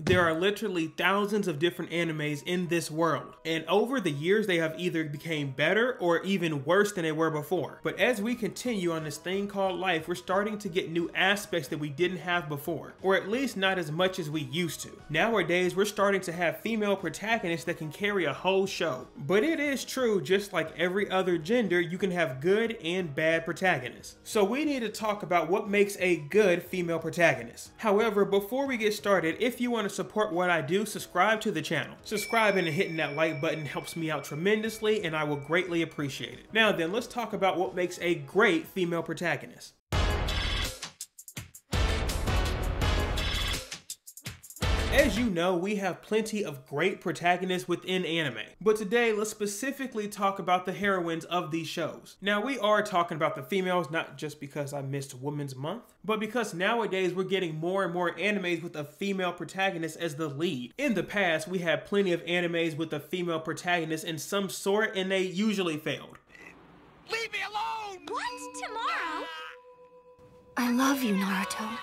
There are literally thousands of different animes in this world, and over the years they have either became better or even worse than they were before. But as we continue on this thing called life, we're starting to get new aspects that we didn't have before, or at least not as much as we used to. Nowadays, we're starting to have female protagonists that can carry a whole show. But it is true, just like every other gender, you can have good and bad protagonists. So we need to talk about what makes a good female protagonist. However, before we get started, if you want to support what I do, subscribe to the channel. Subscribing and hitting that like button helps me out tremendously, and I will greatly appreciate it. Now then, let's talk about what makes a great female protagonist. As you know, we have plenty of great protagonists within anime, but today let's specifically talk about the heroines of these shows. Now, we are talking about the females not just because I missed Women's Month, but because nowadays we're getting more and more animes with a female protagonist as the lead. In the past, we had plenty of animes with a female protagonist in some sort, and they usually failed. Leave me alone! What? Tomorrow? I love you, Naruto.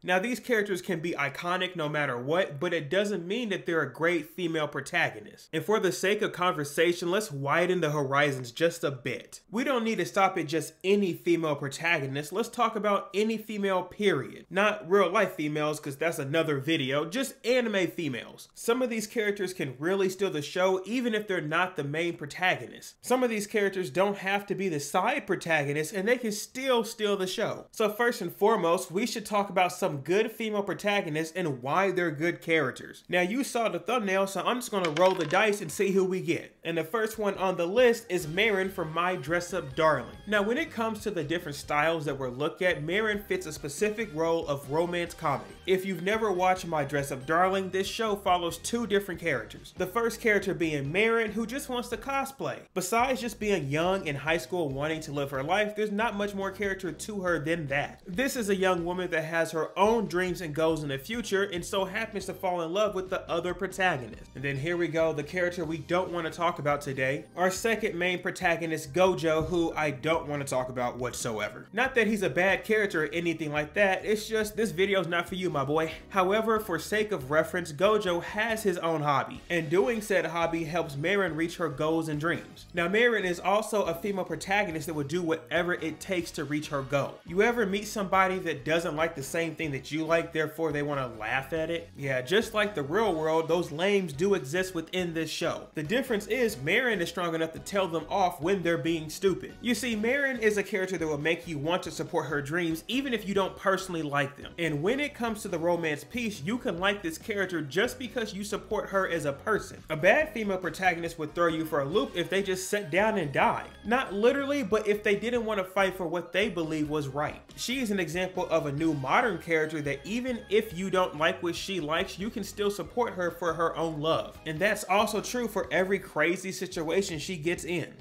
Now, these characters can be iconic no matter what, but it doesn't mean that they're a great female protagonist. And for the sake of conversation, let's widen the horizons just a bit. We don't need to stop at just any female protagonist. Let's talk about any female, period. Not real life females, because that's another video, just anime females. Some of these characters can really steal the show even if they're not the main protagonist. Some of these characters don't have to be the side protagonist, and they can still steal the show. So first and foremost, we should talk about some good female protagonists and why they're good characters. Now, you saw the thumbnail, so I'm just gonna roll the dice and see who we get. And the first one on the list is Marin from My Dress Up Darling. Now, when it comes to the different styles that we're looking at, Marin fits a specific role of romance comedy. If you've never watched My Dress Up Darling, this show follows two different characters. The first character being Marin, who just wants to cosplay. Besides just being young in high school wanting to live her life, there's not much more character to her than that. This is a young woman that has her own dreams and goals in the future, and so happens to fall in love with the other protagonist. And then here we go, the character we don't want to talk about today, our second main protagonist, Gojo, who I don't want to talk about whatsoever. Not that he's a bad character or anything like that, it's just this video's not for you, my boy. However, for sake of reference, Gojo has his own hobby, and doing said hobby helps Marin reach her goals and dreams. Now, Marin is also a female protagonist that will do whatever it takes to reach her goal. You ever meet somebody that doesn't like the same thing that you like, therefore they want to laugh at it? Yeah, just like the real world, those lames do exist within this show. The difference is Marin is strong enough to tell them off when they're being stupid. You see, Marin is a character that will make you want to support her dreams even if you don't personally like them. And when it comes to the romance piece, you can like this character just because you support her as a person. A bad female protagonist would throw you for a loop if they just sat down and died. Not literally, but if they didn't want to fight for what they believe was right. She is an example of a new modern character that even if you don't like what she likes, you can still support her for her own love. And that's also true for every crazy situation she gets in.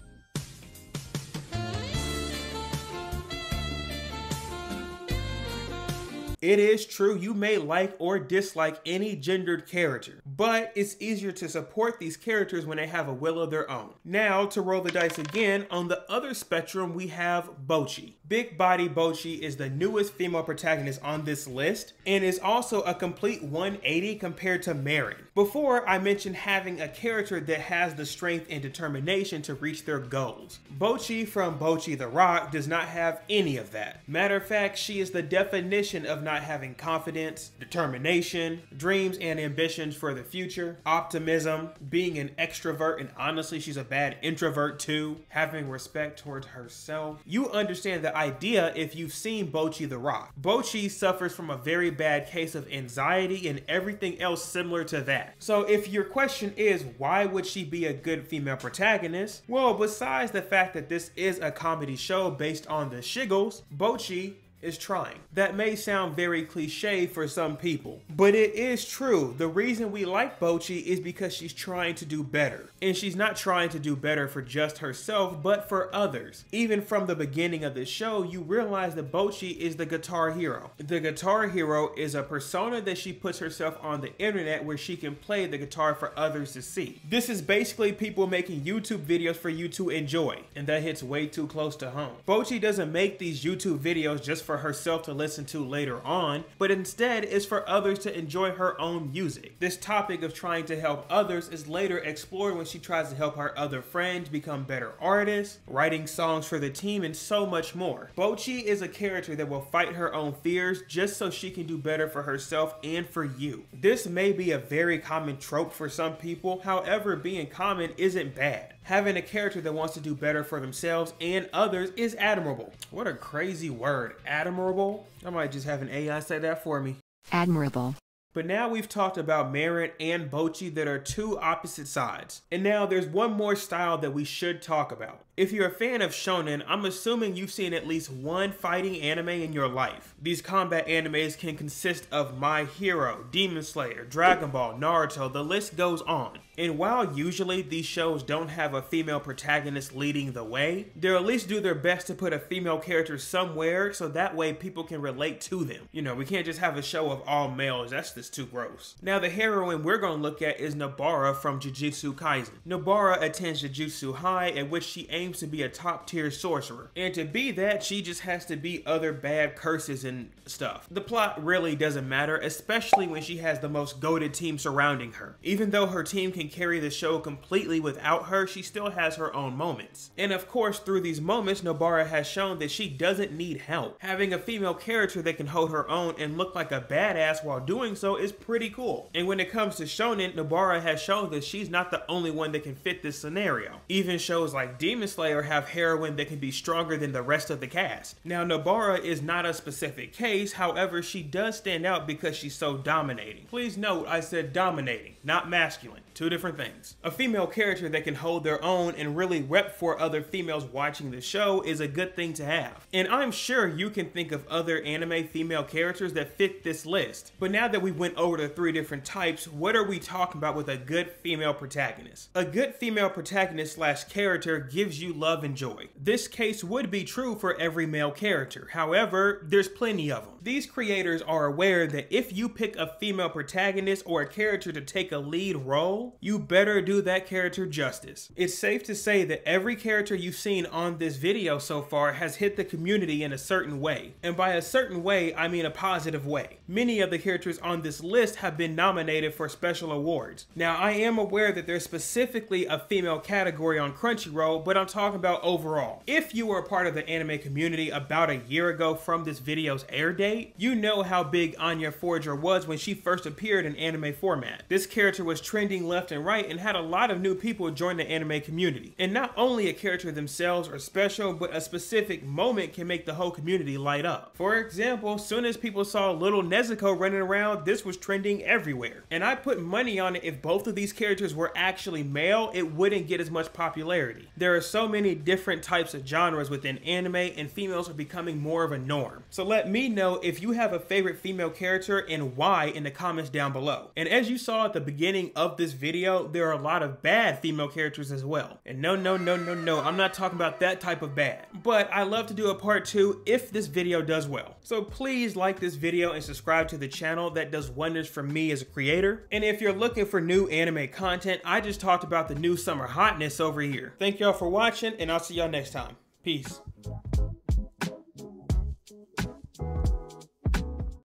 It is true, you may like or dislike any gendered character, but it's easier to support these characters when they have a will of their own. Now, to roll the dice again, on the other spectrum, we have Bocce. Big Body Bocce is the newest female protagonist on this list, and is also a complete 180 compared to Marin. Before, I mentioned having a character that has the strength and determination to reach their goals. Bocce from Bocce the Rock does not have any of that. Matter of fact, she is the definition of not having confidence, determination, dreams and ambitions for the future, optimism, being an extrovert, and honestly she's a bad introvert too, having respect towards herself. You understand the idea if you've seen Bocce the Rock. Bocce suffers from a very bad case of anxiety and everything else similar to that. So if your question is why would she be a good female protagonist, well, besides the fact that this is a comedy show based on the shiggles, Bocce is trying. That may sound very cliche for some people, but it is true. The reason we like Bocce is because she's trying to do better. And she's not trying to do better for just herself, but for others. Even from the beginning of the show, you realize that Bocce is the guitar hero. The guitar hero is a persona that she puts herself on the internet where she can play the guitar for others to see. This is basically people making YouTube videos for you to enjoy, and that hits way too close to home. Bocce doesn't make these YouTube videos just for for herself to listen to later on, but instead is for others to enjoy her own music. This topic of trying to help others is later explored when she tries to help her other friends become better artists, writing songs for the team, and so much more. Bocce is a character that will fight her own fears just so she can do better for herself and for you. This may be a very common trope for some people, however, being common isn't bad. Having a character that wants to do better for themselves and others is admirable. What a crazy word, admirable. I might just have an AI say that for me. Admirable. But now we've talked about Marin and Bocce that are two opposite sides. And now there's one more style that we should talk about. If you're a fan of Shonen, I'm assuming you've seen at least one fighting anime in your life. These combat animes can consist of My Hero, Demon Slayer, Dragon Ball, Naruto, the list goes on. And while usually these shows don't have a female protagonist leading the way, they'll at least do their best to put a female character somewhere so that way people can relate to them. You know, we can't just have a show of all males, that's just too gross. Now the heroine we're going to look at is Nobara from Jujutsu Kaisen. Nobara attends Jujutsu High, at which she aims to be a top tier sorcerer. And to be that, she just has to beat other bad curses and stuff. The plot really doesn't matter, especially when she has the most goated team surrounding her. Even though her team can carry the show completely without her, she still has her own moments. And of course, through these moments, Nobara has shown that she doesn't need help. Having a female character that can hold her own and look like a badass while doing so is pretty cool. And when it comes to Shonen, Nobara has shown that she's not the only one that can fit this scenario. Even shows like Demon Slayer have heroine that can be stronger than the rest of the cast. Now Nobara is not a specific case, however she does stand out because she's so dominating. Please note I said dominating, not masculine. Two different things. A female character that can hold their own and really rep for other females watching the show is a good thing to have. And I'm sure you can think of other anime female characters that fit this list. But now that we went over the three different types, what are we talking about with a good female protagonist? A good female protagonist slash character gives you love and joy. This case would be true for every male character. However, there's plenty of them. These creators are aware that if you pick a female protagonist or a character to take a lead role, you better do that character justice. It's safe to say that every character you've seen on this video so far has hit the community in a certain way. And by a certain way, I mean a positive way. Many of the characters on this list have been nominated for special awards. Now, I am aware that there's specifically a female category on Crunchyroll, but I'm talking about overall. If you were a part of the anime community about a year ago from this video's air date, you know how big Anya Forger was when she first appeared in anime format. This character was trending left and right and had a lot of new people join the anime community. And not only a character themselves are special, but a specific moment can make the whole community light up. For example, soon as people saw little Nezuko running around, this was trending everywhere. And I put money on it, if both of these characters were actually male, it wouldn't get as much popularity. There are so many different types of genres within anime, and females are becoming more of a norm. So let me know if you have a favorite female character and why in the comments down below. And as you saw at the beginning of this video, there are a lot of bad female characters as well. And no, I'm not talking about that type of bad. But I love to do a part 2 if this video does well. So please like this video and subscribe to the channel. That does wonders for me as a creator. And if you're looking for new anime content, I just talked about the new summer hotness over here. Thank y'all for watching, and I'll see y'all next time. Peace.